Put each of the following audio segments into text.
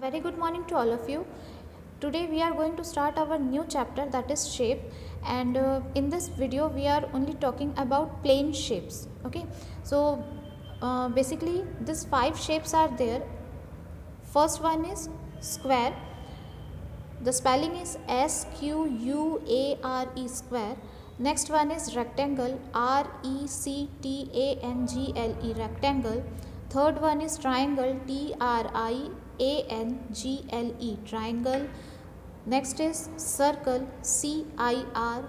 Very good morning to all of you. Today we are going to start our new chapter, that is shape, and in this video we are only talking about plane shapes. Okay, so basically these 5 shapes are there. First one is square. The spelling is SQUARE, square. Next one is rectangle, RECTANGLE, rectangle. Third one is triangle, TRIANGLE, triangle. Next is circle, CIRCLE,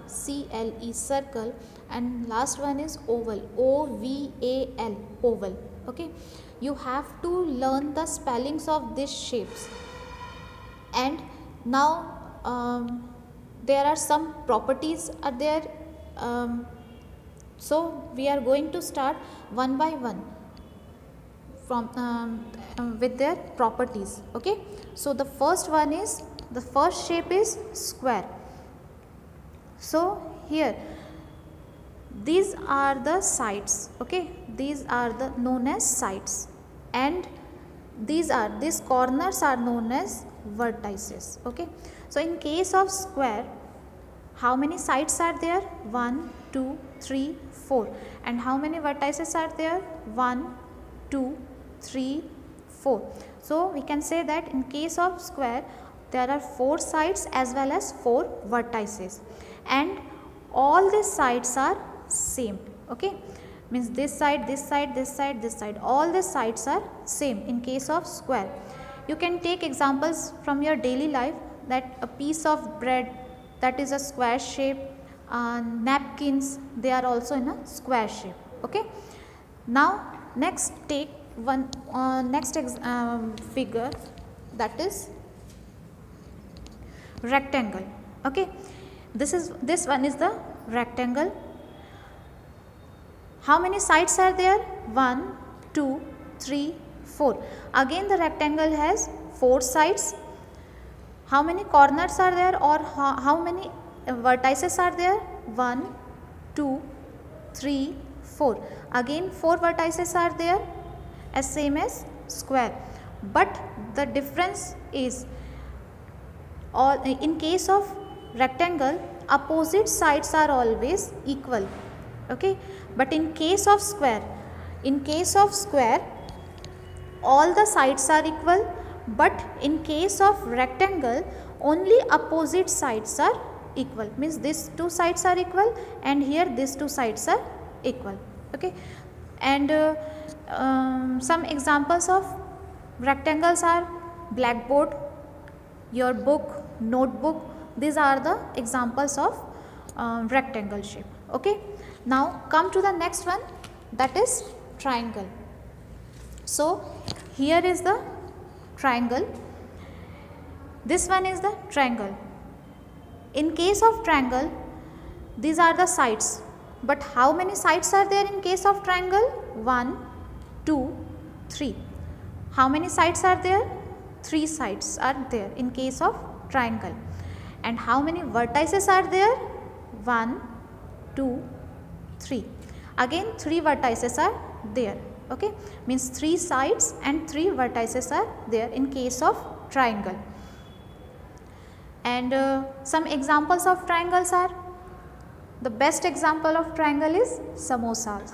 circle. And last one is oval, OVAL, oval. Okay, you have to learn the spellings of these shapes. And now there are some properties are there, so we are going to start one by one from with their properties. Okay, so the first shape is square. So here these are the sides. Okay, these are the known as sides, and these corners are known as vertices. Okay, so in case of square, how many sides are there? 1 2 3 4. And how many vertices are there? 1 2 3 4. So we can say that in case of square there are 4 sides as well as 4 vertices, and all these sides are same. Okay, means this side, this side, this side, this side, all the sides are same in case of square. You can take examples from your daily life, that a piece of bread, that is a square shape, napkins, they are also in a square shape. Okay, now next take one figure, that is rectangle. Okay, this one is the rectangle. How many sides are there? 1 2 3 4. Again the rectangle has 4 sides. How many corners are there, or how many vertices are there? 1 2 3 4. Again 4 vertices are there, as same as square. But the difference is, all in case of rectangle, opposite sides are always equal. Okay, but in case of square, all the sides are equal, but in case of rectangle only opposite sides are equal. Means these 2 sides are equal, and here these 2 sides are equal. Okay, and some examples of rectangles are blackboard, your book, notebook. These are the examples of rectangle shape. Okay, now come to the next one, that is triangle. So here is the triangle, this one is the triangle. In case of triangle, these are the sides, but how many sides are there in case of triangle? 1 2 3. How many sides are there? 3 sides are there in case of triangle. And how many vertices are there? 1 2 3. Again 3 vertices are there. Okay, means 3 sides and 3 vertices are there in case of triangle. And some examples of triangles are, the best example of triangle is samosas.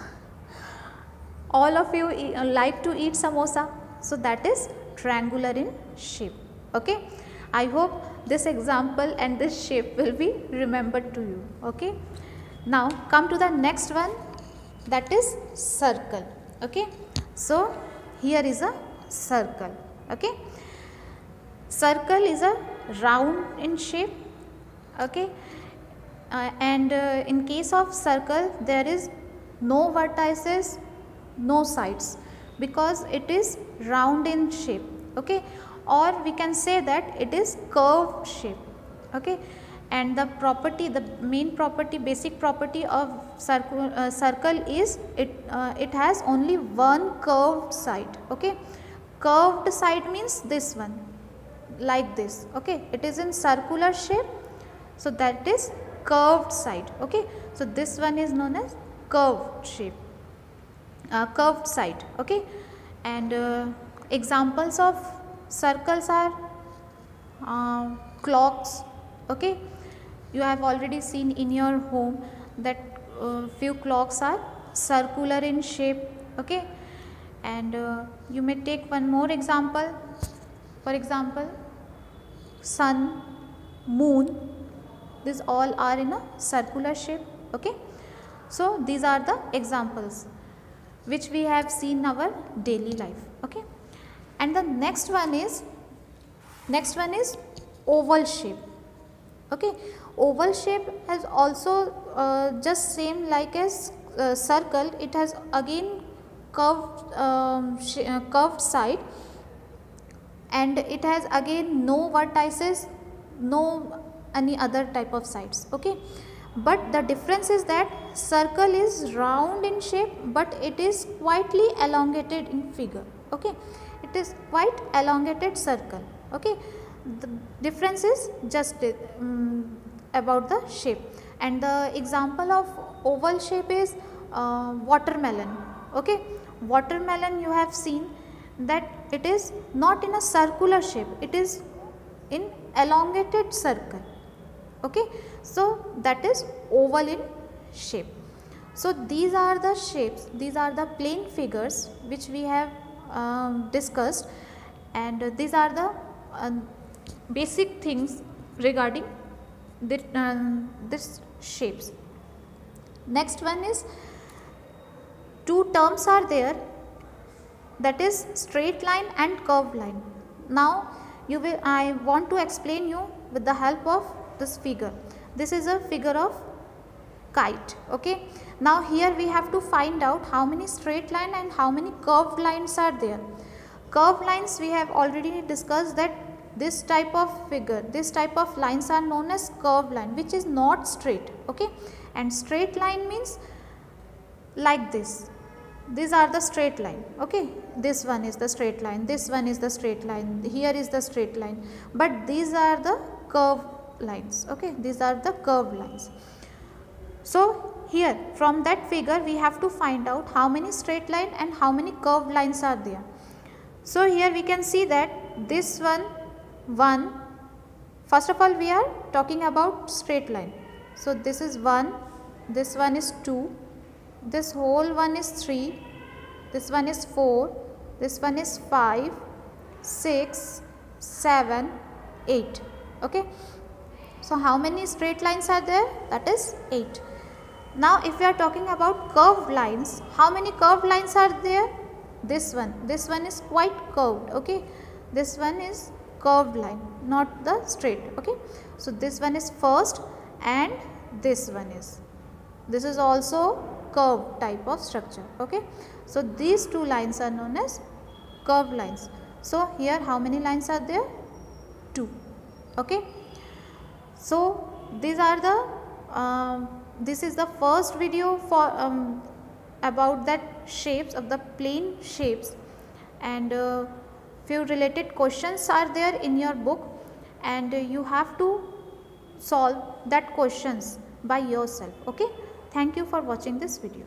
All of you like to eat samosa, so that is triangular in shape. Okay, I hope this example and this shape will be remembered to you. Okay, now come to the next one, that is circle. Okay, so here is a circle. Okay, circle is a round in shape. Okay, and in case of circle there is no vertices, no sides, because it is round in shape. Okay, or we can say that it is curved shape. Okay, and the main property, basic property of circle is it has only one curved side. Okay, curved side means this one, like this. Okay, it is in circular shape, so that is curved side. Okay, so this one is known as curved shape, curved side. Okay, and examples of circles are clocks. Okay, you have already seen in your home that few clocks are circular in shape. Okay, and you may take one more example. For example, sun, moon, these all are in a circular shape. Okay, so these are the examples which we have seen in our daily life. Okay, and the next one is oval shape. Okay, oval shape has also just same like as circle. It has again curved side, and it has again no vertices, no any other type of sides. Okay, but the difference is that circle is round in shape, but it is quietly elongated in figure. Okay, it is quite elongated circle. Okay, the difference is just about the shape. And the example of oval shape is watermelon. Okay, watermelon, you have seen that it is not in a circular shape, it is in elongated circle. Okay, so that is oval in shape. So these are the shapes, these are the plane figures which we have discussed, and these are the basic things regarding this shapes. Next one is, two terms are there, that is straight line and curved line. Now I want to explain you with the help of this figure. This is a figure of kite. Okay, now here we have to find out how many straight line and how many curved lines are there. Curved lines, we have already discussed that this type of figure, this type of lines are known as curved line, which is not straight. Okay, and straight line means like this. These are the straight line. Okay, this one is the straight line, this one is the straight line, here is the straight line, but these are the curved lines. Okay, these are the curved lines. So here from that figure we have to find out how many straight line and how many curved lines are there. So here we can see that this one, first of all we are talking about straight line. So this is 1, this one is 2, this whole one is 3, this one is 4, this one is 5, 6, 7, 8. Okay, so how many straight lines are there? That is 8. Now if we are talking about curved lines, how many curved lines are there? This one is quite curved. Okay, this one is curved line, not the straight. Okay, so this one is first, and this one is, this is also curved type of structure. Okay, so these two lines are known as curved lines. So here how many lines are there? 2. Okay, so these are the this is the first video for about that shapes of the plane shapes, and few related questions are there in your book, and you have to solve that questions by yourself. Okay, thank you for watching this video.